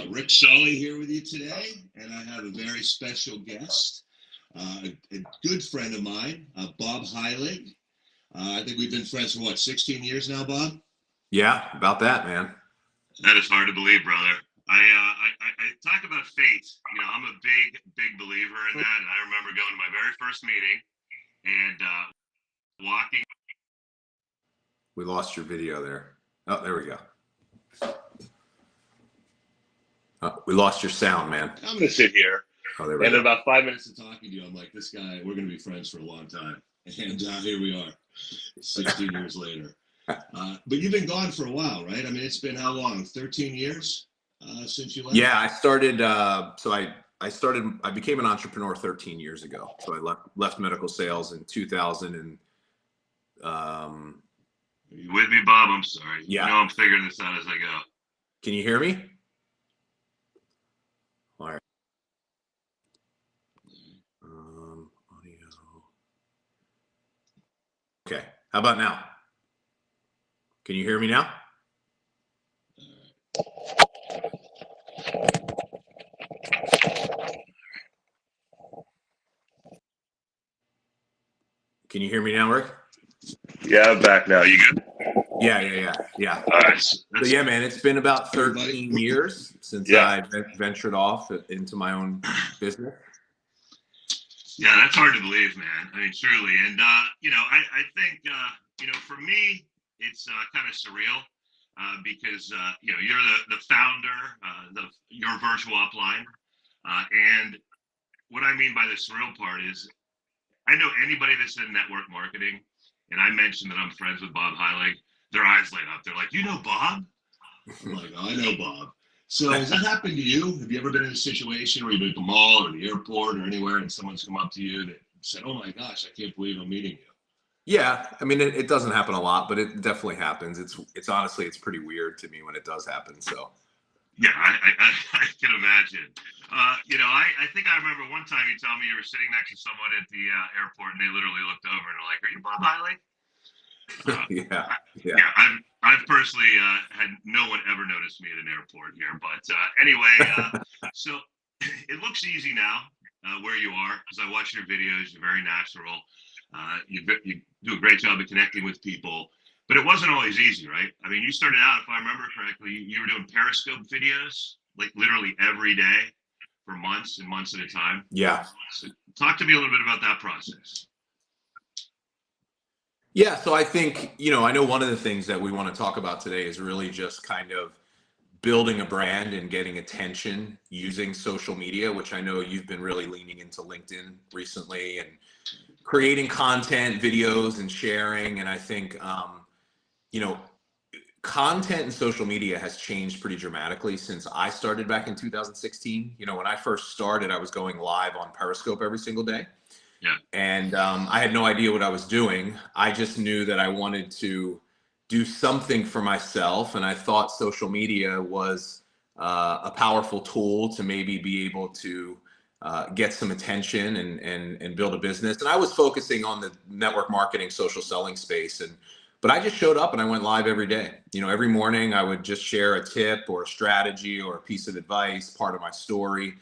Rick Solly here with you today, and I have a very special guest, a good friend of mine, Bob Heilig. I think we've been friends for what, 16 years now, Bob? Yeah, about that, man. That is hard to believe, brother. I talk about fate. I'm a big believer in that. And I remember going to my very first meeting and walking. We lost your video there. Oh, there we go. We lost your sound, man. I'm going to sit here. Oh, there we and go. in about 5 minutes of talking to you, I'm like, this guy, we're going to be friends for a long time. And here we are, 16 years later. But you've been gone for a while, right? I mean, it's been how long? 13 years since you left? Yeah, I started. I became an entrepreneur 13 years ago. So I left medical sales in 2000. And Are you with me, Bob? I'm sorry. Yeah. I'm figuring this out as I go. Can you hear me? All right. Audio. Okay. How about now? Can you hear me now? Can you hear me now, Rick? Yeah, I'm back now. You good? Yeah. All right. So yeah, man, it's been about 13 years since I ventured off into my own business. Yeah, that's hard to believe, man. I mean, truly. And, I think, for me, it's kind of surreal because, you're the founder, your virtual upline. And what I mean by the surreal part is I know anybody that's in network marketing, and I mentioned that I'm friends with Bob Heilig, their eyes light up. They're like, you know Bob? I'm like, oh, I know Bob. So has that happened to you? Have you ever been in a situation where you've been at the mall or the airport or anywhere and someone's come up to you that said, oh my gosh, I can't believe I'm meeting you? Yeah, I mean, it doesn't happen a lot, but it definitely happens. It's honestly, it's pretty weird to me when it does happen. So. Yeah, I can imagine. I think I remember one time you told me you were sitting next to someone at the airport and they literally looked over and were like, are you Bob Heilig? Yeah. I've personally had no one ever noticed me at an airport here, but anyway, so it looks easy now where you are because I watch your videos. You're very natural. You do a great job of connecting with people, but it wasn't always easy, right? I mean, you started out, if I remember correctly, you were doing Periscope videos like literally every day for months and months at a time. Yeah. So talk to me a little bit about that process. Yeah, so I think, I know one of the things that we want to talk about today is really just kind of building a brand and getting attention using social media, which I know you've been really leaning into LinkedIn recently and creating content, videos, and sharing. And I think, content and social media has changed pretty dramatically since I started back in 2016. When I first started, I was going live on Periscope every single day. Yeah. And I had no idea what I was doing. I just knew that I wanted to do something for myself. And I thought social media was a powerful tool to maybe be able to get some attention and build a business. And I was focusing on the network marketing, social selling space. But I just showed up and I went live every day. Every morning I would just share a tip or a strategy or a piece of advice, part of my story.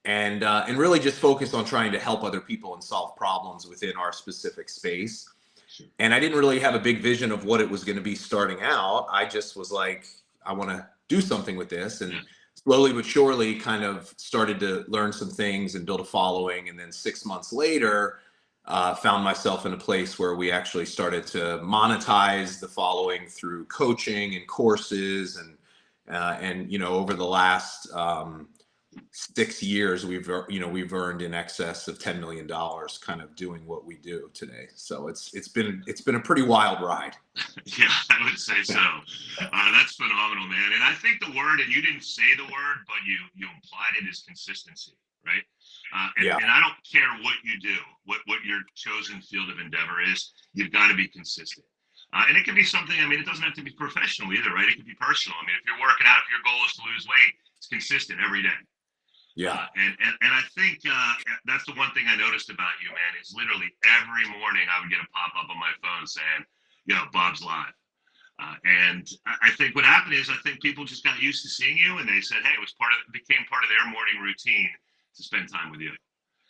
And really just focus on trying to help other people and solve problems within our specific space. Sure. And I didn't really have a big vision of what it was going to be starting out. I just was like, I want to do something with this. And slowly but surely kind of started to learn some things and build a following. And then 6 months later, found myself in a place where we actually started to monetize the following through coaching and courses. And over the last 6 years, we've earned in excess of $10 million kind of doing what we do today. So it's been a pretty wild ride. Yeah, I would say so. That's phenomenal, man. And I think the word, and you didn't say the word, but you implied it, is consistency, right? And I don't care what you do, what your chosen field of endeavor is, you've got to be consistent. And it can be something, I mean, it doesn't have to be professional either, right? It could be personal. I mean, if you're working out, if your goal is to lose weight, it's consistent every day. Yeah. And I think that's the one thing I noticed about you, man, is literally every morning I would get a pop-up on my phone saying, Bob's live. And I think what happened is I think people just got used to seeing you, and they said, "Hey, it became part of their morning routine to spend time with you."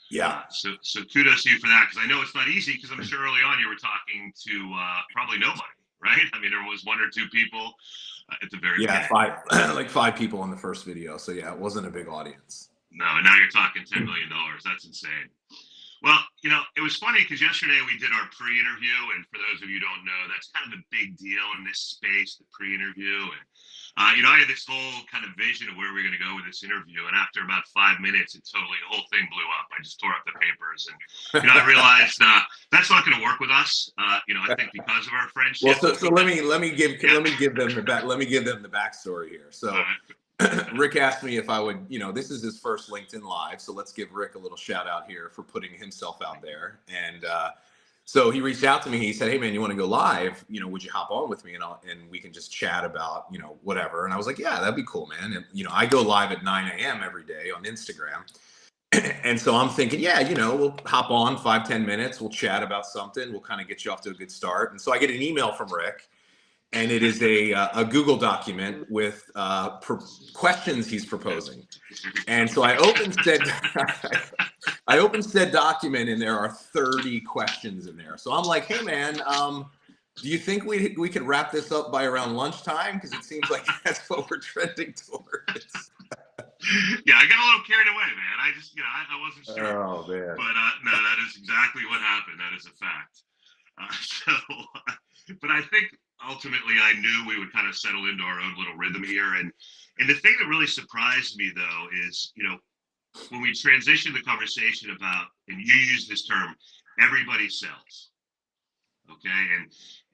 Yeah. So kudos to you for that, because I know it's not easy, because I'm sure early on you were talking to probably nobody, right? I mean, there was one or two people at the very Yeah, beginning. like 5 people in the first video. So yeah, it wasn't a big audience. No, now you're talking $10 million. That's insane. Well, it was funny because yesterday we did our pre-interview, and for those of you who don't know, that's kind of a big deal in this space, the pre-interview. And I had this whole kind of vision of where we're going to go with this interview, and after about 5 minutes, the whole thing blew up. I just tore up the papers, and I realized that's not going to work with us. I think because of our friendship. Well, so let me give them the backstory here. So. Rick asked me if I would, this is his first LinkedIn Live, so let's give Rick a little shout out here for putting himself out there. And so he reached out to me. He said, "Hey man, you want to go live? Would you hop on with me and we can just chat about, whatever." And I was like, "Yeah, that'd be cool, man." And I go live at 9 a.m. every day on Instagram. And so I'm thinking, yeah, we'll hop on 5-10 minutes. We'll chat about something. We'll kind of get you off to a good start. And so I get an email from Rick. And it is a Google document with questions he's proposing. And so I opened said document, and there are 30 questions in there. So I'm like, "Hey man, do you think we could wrap this up by around lunchtime? Because it seems like that's what we're trending towards." Yeah, I got a little carried away, man. I just, I wasn't sure. Oh man. But no, that is exactly what happened. That is a fact. But I think ultimately I knew we would kind of settle into our own little rhythm here. And the thing that really surprised me, though, is, when we transitioned the conversation about, and you use this term, everybody sells. Okay.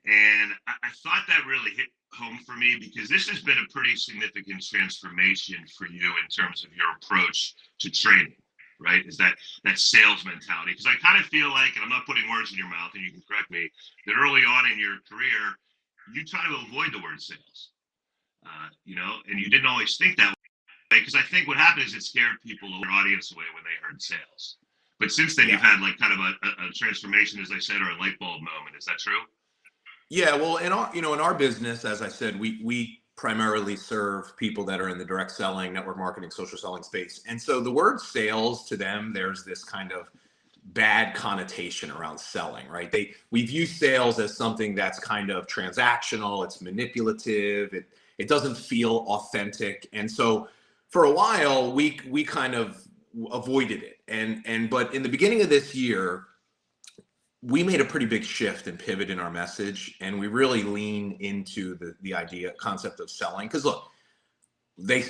And I thought that really hit home for me, because this has been a pretty significant transformation for you in terms of your approach to training. Right? Is that sales mentality? Because I kind of feel like, and I'm not putting words in your mouth, and you can correct me, that early on in your career, you try to avoid the word sales, and you didn't always think that way, because I think what happened is it scared people, your audience, away when they heard sales. But since then, you've had like kind of a transformation, as I said, or a light bulb moment. Is that true? Yeah, well, in our business, as I said, we primarily serve people that are in the direct selling, network marketing, social selling space. And so the word sales, to them, there's this kind of bad connotation around selling, right? We view sales as something that's kind of transactional, it's manipulative, it doesn't feel authentic. And so for a while, we kind of avoided it. But in the beginning of this year, we made a pretty big shift and pivot in our message, and we really lean into the concept of selling. Because look,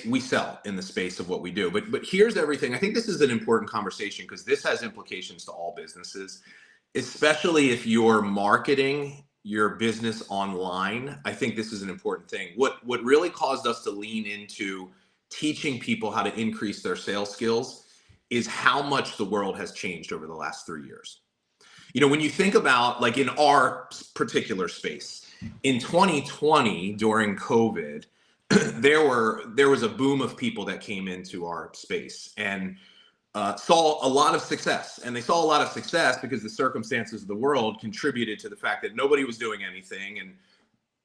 we sell in the space of what we do, but here's everything. I think this is an important conversation, because this has implications to all businesses, especially if you're marketing your business online. I think this is an important thing. What really caused us to lean into teaching people how to increase their sales skills is how much the world has changed over the last 3 years. When you think about, like, in our particular space, in 2020 during COVID, there was a boom of people that came into our space and saw a lot of success. And they saw a lot of success because the circumstances of the world contributed to the fact that nobody was doing anything. And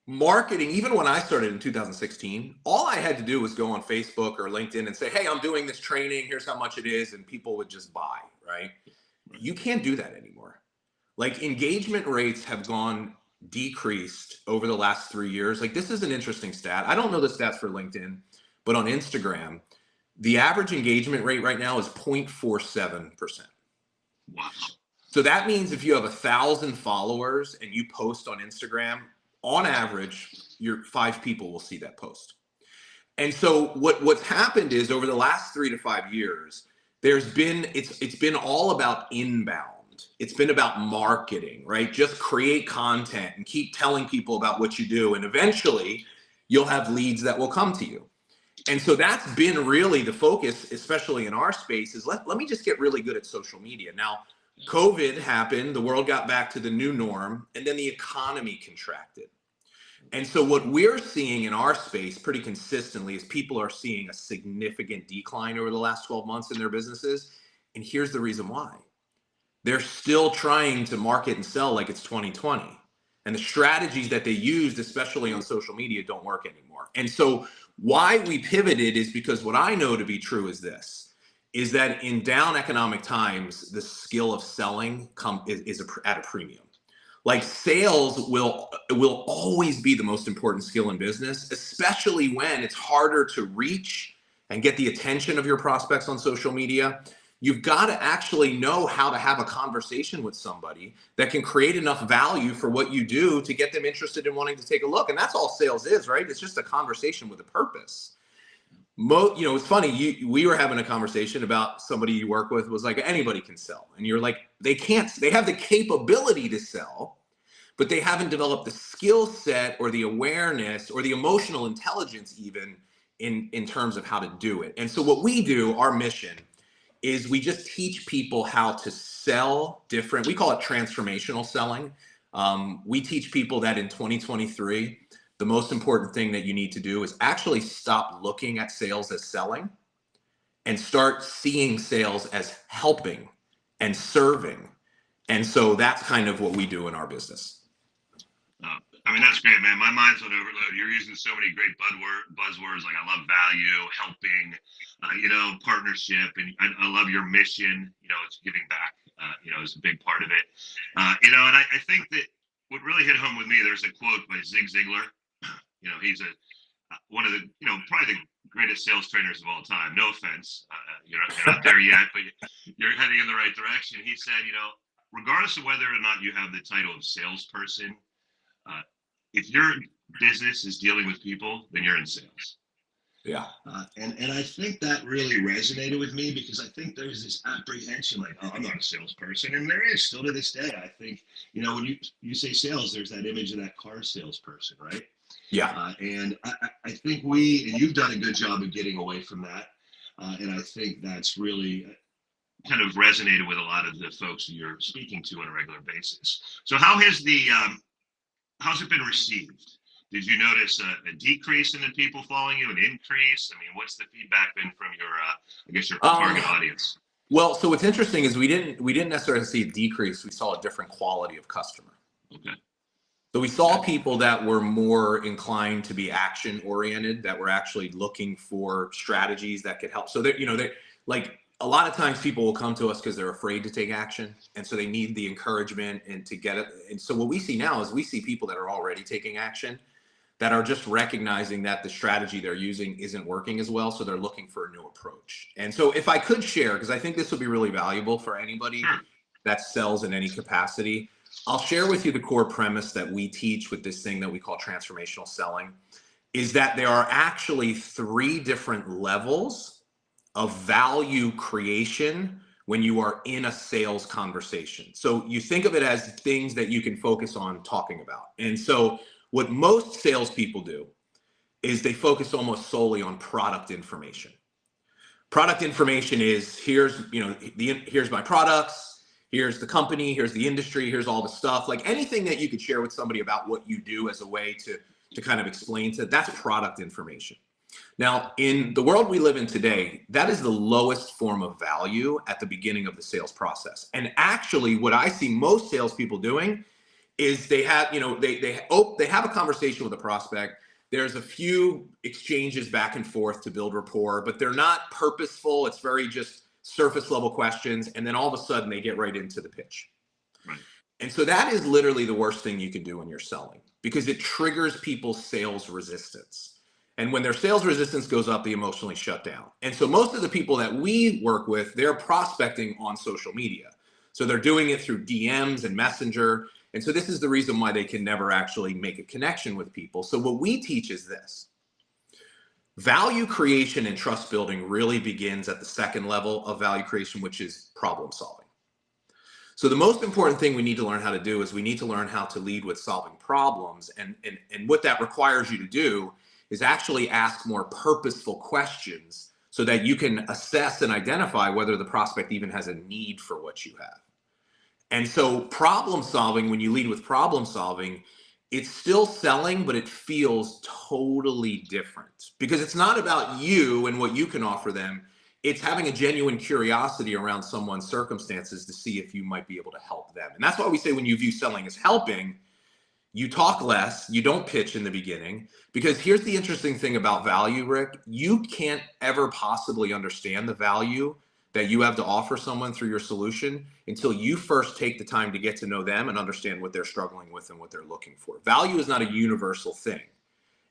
marketing, even when I started in 2016, all I had to do was go on Facebook or LinkedIn and say, "Hey, I'm doing this training. Here's how much it is." And people would just buy, right? You can't do that anymore. Like, engagement rates have decreased over the last 3 years. Like, this is an interesting stat. I don't know the stats for LinkedIn, but on Instagram, the average engagement rate right now is 0.47%. Wow. So that means if you have 1,000 followers and you post on Instagram, on average, your 5 people will see that post. And so what's happened is, over the last 3 to 5 years, it's been all about inbound. It's been about marketing, right? Just create content and keep telling people about what you do. And eventually you'll have leads that will come to you. And so that's been really the focus, especially in our space, is let me just get really good at social media. Now, COVID happened, the world got back to the new norm, and then the economy contracted. And so what we're seeing in our space pretty consistently is people are seeing a significant decline over the last 12 months in their businesses. And here's the reason why. They're still trying to market and sell like it's 2020. And the strategies that they used, especially on social media, don't work anymore. And so why we pivoted is because what I know to be true is this, is that in down economic times, the skill of selling is at a premium. Like sales will always be the most important skill in business, especially when it's harder to reach and get the attention of your prospects on social media. You've got to actually know how to have a conversation with somebody that can create enough value for what you do to get them interested in wanting to take a look. And that's all sales is, right? It's just a conversation with a purpose. It's funny, we were having a conversation about somebody you work with was like, anybody can sell. And you're like, they have the capability to sell, but they haven't developed the skill set or the awareness or the emotional intelligence even in terms of how to do it. And so what we do, our mission, is we just teach people how to sell different. We call it transformational selling. We teach people that in 2023, the most important thing that you need to do is actually stop looking at sales as selling and start seeing sales as helping and serving. And so that's kind of what we do in our business. I mean, that's great, man. My mind's on overload. You're using so many great buzzwords like I love value, helping, partnership, and I love your mission. It's giving back. Is a big part of it. And I think that what really hit home with me, there's a quote by Zig Ziglar. He's one of the probably the greatest sales trainers of all time. No offense, you're not there yet, but you're heading in the right direction. He said, regardless of whether or not you have the title of salesperson, if your business is dealing with people, then you're in sales. Yeah. And I think that really resonated with me because I think there's this apprehension like, oh, I'm not a salesperson. And there is still to this day. I think, when you say sales, there's that image of that car salesperson, right? Yeah. And I think you've done a good job of getting away from that. And I think that's really kind of resonated with a lot of the folks that you're speaking to on a regular basis. So how's it been received? Did you notice a decrease in the people following you, an increase? I mean, what's the feedback been from your target audience? Well, so what's interesting is we didn't necessarily see a decrease. We saw a different quality of customer. Okay. So we saw people that were more inclined to be action oriented, that were actually looking for strategies that could help. So they like a lot of times people will come to us because they're afraid to take action. And so they need the encouragement and to get it. And so what we see now is we see people that are already taking action that are just recognizing that the strategy they're using isn't working as well. So they're looking for a new approach. And so if I could share, because I think this would be really valuable for anybody that sells in any capacity, I'll share with you the core premise that we teach with this thing that we call transformational selling, is that there are actually 3 different levels of value creation when you are in a sales conversation. So you think of it as things that you can focus on talking about. And so what most salespeople do is they focus almost solely on product information. Product information is here's my products, here's the company, here's the industry, here's all the stuff, like anything that you could share with somebody about what you do as a way to kind of explain to, that's product information. Now, in the world we live in today, that is the lowest form of value at the beginning of the sales process. And actually what I see most salespeople doing is they have, they have a conversation with a prospect. There's a few exchanges back and forth to build rapport, but they're not purposeful. It's very just surface level questions. And then all of a sudden they get right into the pitch. Right. And so that is literally the worst thing you can do when you're selling, because it triggers people's sales resistance. And when their sales resistance goes up, they emotionally shut down. And so most of the people that we work with, they're prospecting on social media. So they're doing it through DMs and Messenger. And so this is the reason why they can never actually make a connection with people. So what we teach is this. Value creation and trust building really begins at the second level of value creation, which is problem solving. So the most important thing we need to learn how to do is we need to learn how to lead with solving problems. And what that requires you to do is actually ask more purposeful questions so that you can assess and identify whether the prospect even has a need for what you have. And so problem solving, when you lead with problem solving, it's still selling, but it feels totally different because it's not about you and what you can offer them. It's having a genuine curiosity around someone's circumstances to see if you might be able to help them. And that's why we say when you view selling as helping, You talk less, you don't pitch in the beginning, because here's the interesting thing about value, Rick. You can't ever possibly understand the value that you have to offer someone through your solution until you first take the time to get to know them and understand what they're struggling with and what they're looking for. Value is not a universal thing.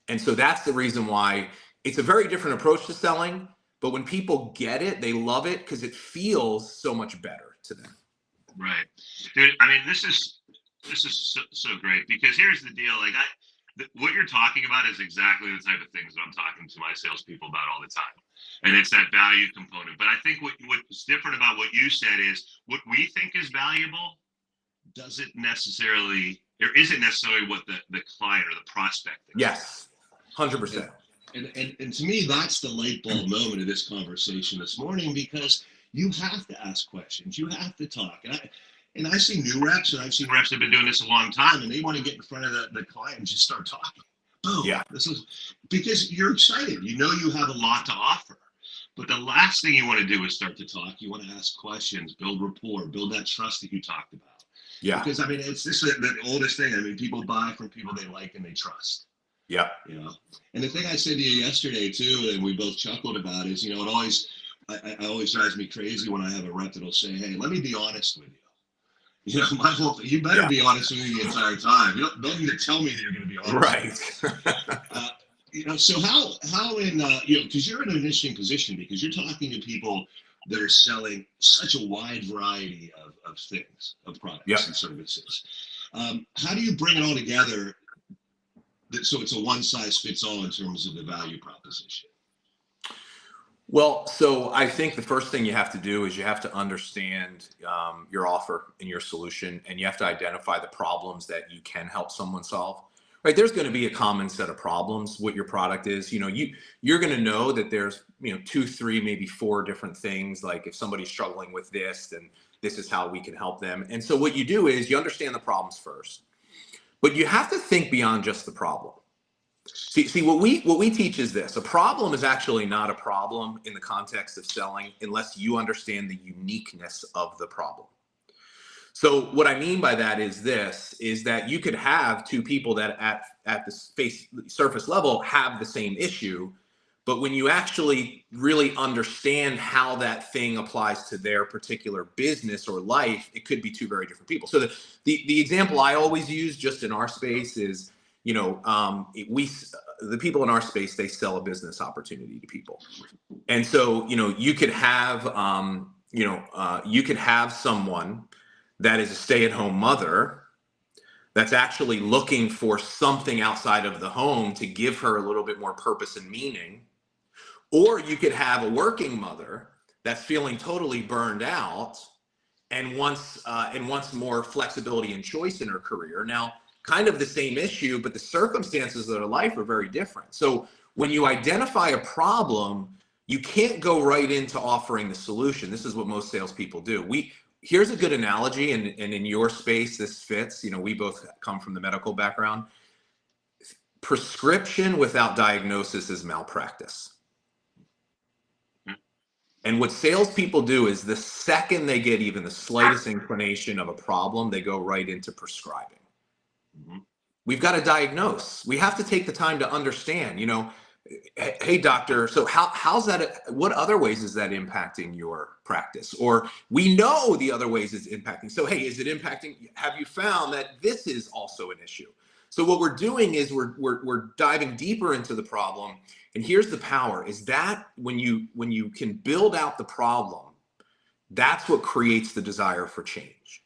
And so that's the reason why it's a very different approach to selling. But when people get it, they love it because it feels so much better to them. Right, dude. I mean, this is so great, because here's the deal. Like, what you're talking about is exactly the type of things that I'm talking to my salespeople about all the time, and it's that value component. But I think what's different about what you said is what we think is valuable isn't necessarily what the client or the prospect thinks. Yes, 100%. And to me, that's the light bulb moment of this conversation this morning, because you have to ask questions. You have to talk. And I see new reps, and I've seen reps that have been doing this a long time, and they want to get in front of the client and just start talking. Boom. Yeah. This is because you're excited. You know you have a lot to offer. But the last thing you want to do is start to talk. You want to ask questions, build rapport, build that trust that you talked about. Yeah. Because, I mean, it's this the oldest thing. I mean, people buy from people they like and they trust. Yeah. You know, and the thing I said to you yesterday too, and we both chuckled about, is, you know, it always drives me crazy when I have a rep that'll say, "Hey, let me be honest with you." You know, my whole thing, you better be honest with me the entire time. You don't need to tell me that you're going to be honest. Right. You know, so how in you know, because you're in an interesting position, because you're talking to people that are selling such a wide variety of things, of products and services. How do you bring it all together so it's a one size fits all in terms of the value proposition? Well, so I think the first thing you have to do is you have to understand your offer and your solution, and you have to identify the problems that you can help someone solve. Right? There's going to be a common set of problems. What your product is, you know, you're going to know that there's, you know, 2, 3, maybe 4 different things. Like if somebody's struggling with this, then this is how we can help them. And so what you do is you understand the problems first, but you have to think beyond just the problem. See, what we teach is this: a problem is actually not a problem in the context of selling unless you understand the uniqueness of the problem. So what I mean by that is that you could have 2 people that at the surface level have the same issue, but when you actually really understand how that thing applies to their particular business or life, it could be 2 very different people. So the example I always use just in our space is, you know, the people in our space, they sell a business opportunity to people. And so, you know, you could have someone that is a stay-at-home mother that's actually looking for something outside of the home to give her a little bit more purpose and meaning. Or you could have a working mother that's feeling totally burned out and wants more flexibility and choice in her career. Now, kind of the same issue, but the circumstances of their life are very different. So when you identify a problem, you can't go right into offering the solution. This is what most salespeople do. Here's a good analogy, and in your space, this fits. You know, we both come from the medical background. Prescription without diagnosis is malpractice. And what salespeople do is the second they get even the slightest inclination of a problem, they go right into prescribing. We've got to diagnose. We have to take the time to understand, you know, hey, doctor, so how's that? What other ways is that impacting your practice? Or we know the other ways it's impacting. So, hey, is it impacting? Have you found that this is also an issue? So what we're doing is we're diving deeper into the problem. And here's the power: is that when you can build out the problem, that's what creates the desire for change.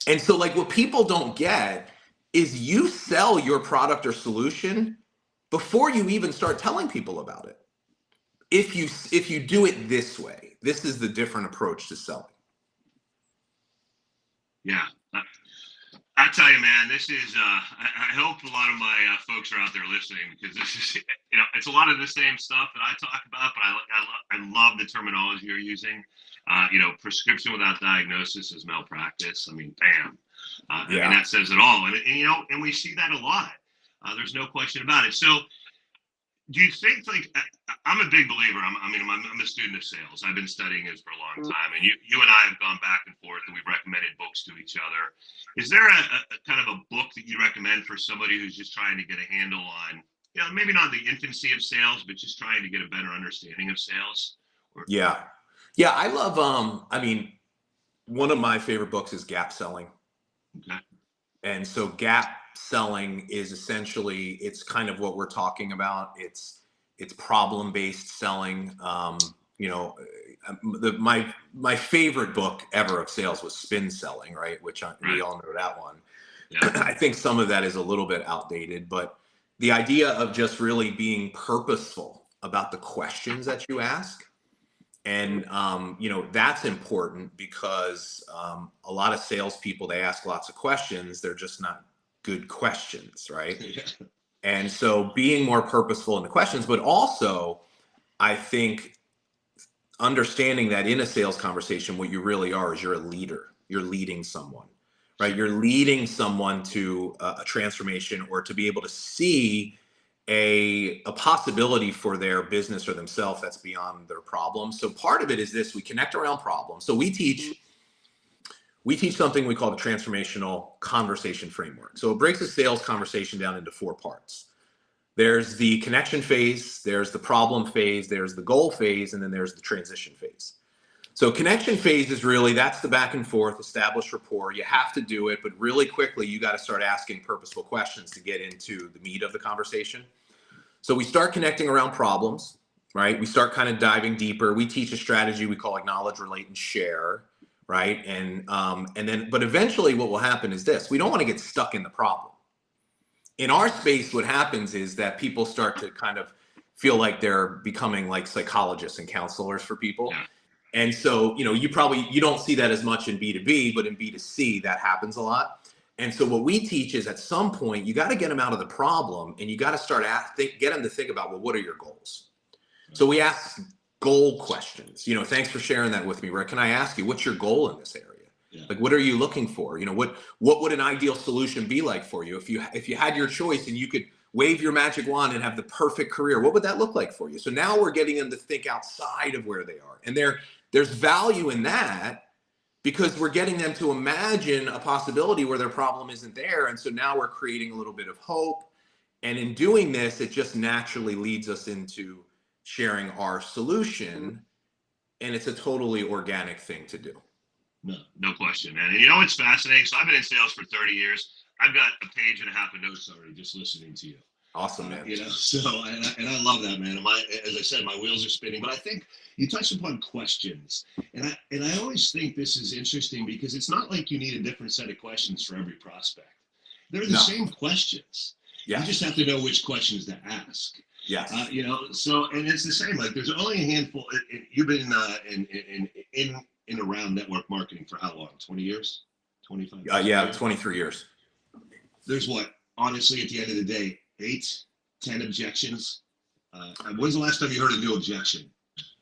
And so, like, what people don't get is you sell your product or solution before you even start telling people about it. If you do it this way, this is the different approach to selling. Yeah, I tell you, man, this is. I hope a lot of my folks are out there listening, because this is, you know, it's a lot of the same stuff that I talk about, but I love the terminology you're using. You know, prescription without diagnosis is malpractice. I mean, bam. I mean, that says it all. And you know, and we see that a lot. There's no question about it. So do you think like I'm a big believer. I'm a student of sales. I've been studying it for a long time, and you and I have gone back and forth, and we've recommended books to each other. Is there a kind of a book that you recommend for somebody who's just trying to get a handle on, maybe not the infancy of sales, but just trying to get a better understanding of sales? Yeah, I love. One of my favorite books is Gap Selling. Okay. And so Gap Selling is essentially, it's kind of what we're talking about. It's problem-based selling. My favorite book ever of sales was Spin Selling, right? Which we all know that one. Yeah. I think some of that is a little bit outdated, but the idea of just really being purposeful about the questions that you ask. And, that's important because a lot of salespeople, they ask lots of questions. They're just not good questions, right? Yeah. And so being more purposeful in the questions, but also I think understanding that in a sales conversation, what you really are is you're a leader. You're leading someone, right? You're leading someone to a transformation or to be able to see a possibility for their business or themselves that's beyond their problem. So part of it is this: we connect around problems. So we teach something we call the transformational conversation framework. So it breaks a sales conversation down into 4 parts. There's the connection phase, there's the problem phase, there's the goal phase, and then there's the transition phase. So connection phase is really, that's the back and forth, establish rapport. You have to do it, but really quickly, you got to start asking purposeful questions to get into the meat of the conversation. So we start connecting around problems, right? We start kind of diving deeper. We teach a strategy we call acknowledge, relate, and share, right? And then, but eventually what will happen is this: we don't want to get stuck in the problem. In our space, what happens is that people start to kind of feel like they're becoming like psychologists and counselors for people. Yeah. And so, you don't see that as much in B2B, but in B2C, that happens a lot. And so what we teach is at some point, you got to get them out of the problem and you got to start get them to think about, well, what are your goals? So we ask goal questions. Thanks for sharing that with me, Rick. Can I ask you, what's your goal in this area? Yeah. Like, what are you looking for? What would an ideal solution be like for you? If you had your choice and you could wave your magic wand and have the perfect career, what would that look like for you? So now we're getting them to think outside of where they are. And there's value in that because we're getting them to imagine a possibility where their problem isn't there. And so now we're creating a little bit of hope. And in doing this, it just naturally leads us into sharing our solution. And it's a totally organic thing to do. No question, man. And it's fascinating. So I've been in sales for 30 years. I've got a page and a half of notes already just listening to you. Awesome, man. So and I love that, man. As I said, my wheels are spinning. But I think you touched upon questions, and I always think this is interesting because it's not like you need a different set of questions for every prospect. They're the same questions. Yeah. You just have to know which questions to ask. Yes. So and it's the same. Like there's only a handful. You've been in around network marketing for how long? 20 years? 25 years? Yeah, 23 years. There's honestly, at the end of the day, 8, 10 objections. When's the last time you heard a new objection?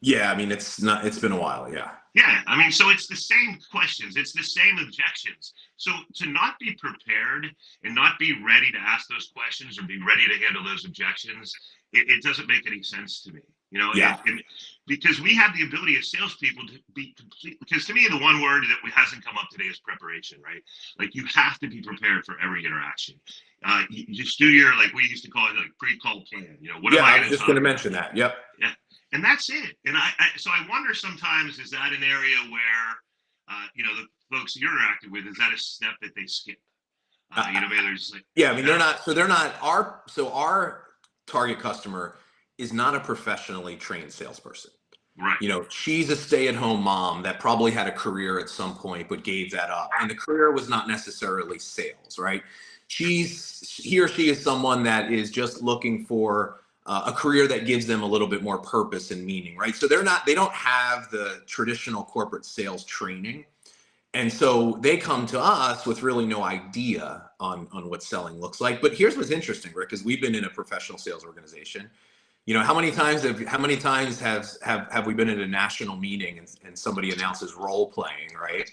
Yeah, it's been a while, yeah. Yeah, so it's the same questions, it's the same objections. So to not be prepared and not be ready to ask those questions or be ready to handle those objections, it doesn't make any sense to me. Yeah. Because we have the ability as salespeople to be complete. Because to me, the one word that hasn't come up today is preparation, right? Like you have to be prepared for every interaction. You just do your, like we used to call it, like pre-call plan. What am I was just going to mention that. Yep. Yeah, and that's it. And so I wonder sometimes, is that an area where the folks you're interacting with, is that a step that they skip? Maybe they're just like, they're not our target customer is not a professionally trained salesperson. Right. She's a stay-at-home mom that probably had a career at some point, but gave that up. And the career was not necessarily sales, right? He or she is someone that is just looking for a career that gives them a little bit more purpose and meaning, right? So they don't have the traditional corporate sales training. And so they come to us with really no idea on what selling looks like. But here's what's interesting, Rick, because we've been in a professional sales organization. How many times have we been at a national meeting and somebody announces role playing, right?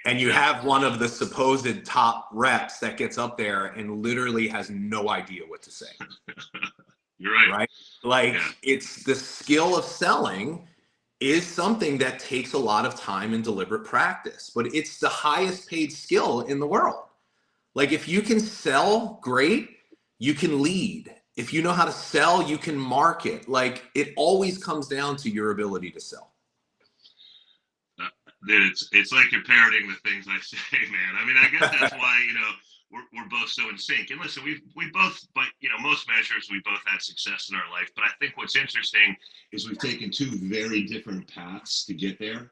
And you have one of the supposed top reps that gets up there and literally has no idea what to say. You're right. right? Like Yeah. it's the skill of selling is something that takes a lot of time and deliberate practice, but it's the highest paid skill in the world. Like if you can sell, great, you can lead. If you know how to sell, you can market. Like it always comes down to your ability to sell. Dude, it's like you're parroting the things I say, man. I mean, I guess that's why, you know, we're both so in sync. And listen, we both, but you know, most measures we both had success in our life. But I think what's interesting Is we've taken two very different paths to get there,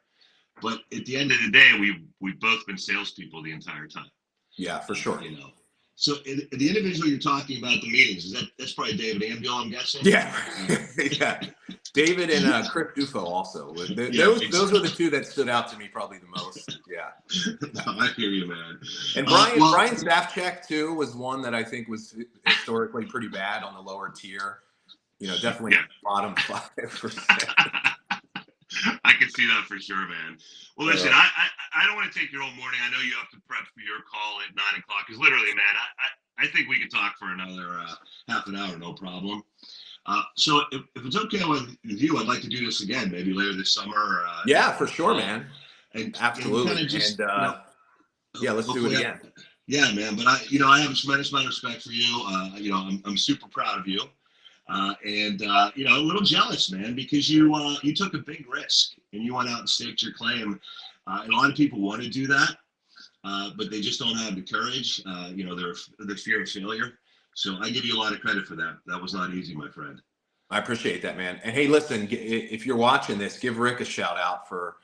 but at the end of the day, we've both been salespeople the entire time. Yeah, for sure. You know. So the individual you're talking about, the meetings, that's probably David Ambiel, I'm guessing. Yeah, yeah. David and Chris Dufo also. Those were the two that stood out to me probably the most. Yeah. No, I hear you, man. And Brian Staff Check too was one that I think was historically pretty bad on the lower tier. You know, definitely bottom 5%. I can see that for sure, man. Well, listen, I don't want to take your whole morning. I know you have to prep for your call at 9 o'clock. Because literally, man, I think we could talk for another half an hour, no problem. So if it's okay with you, I'd like to do this again, maybe later this summer. Yeah, for sure, man. And absolutely. And just, yeah, let's do it again. Yeah, man. But I have a tremendous amount of respect for you. You know, I'm super proud of you. And you know, a little jealous, man, because you took a big risk and you went out and staked your claim. And a lot of people want to do that, but they just don't have the courage. You know, their fear of failure. So I give you a lot of credit for that. That was not easy, my friend. I appreciate that, man. And hey, listen, if you're watching this, give Rick a shout out for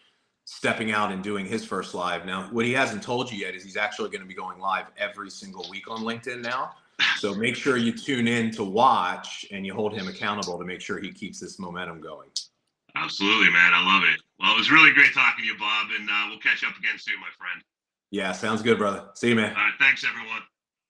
stepping out and doing his first live. Now, what he hasn't told you yet is he's actually going to be going live every single week on LinkedIn now. So make sure you tune in to watch and you hold him accountable to make sure he keeps this momentum going. Absolutely, man. I love it. Well, it was really great talking to you, Bob, and we'll catch up again soon, my friend. Yeah, sounds good, brother. See you, man. All right. Thanks, everyone.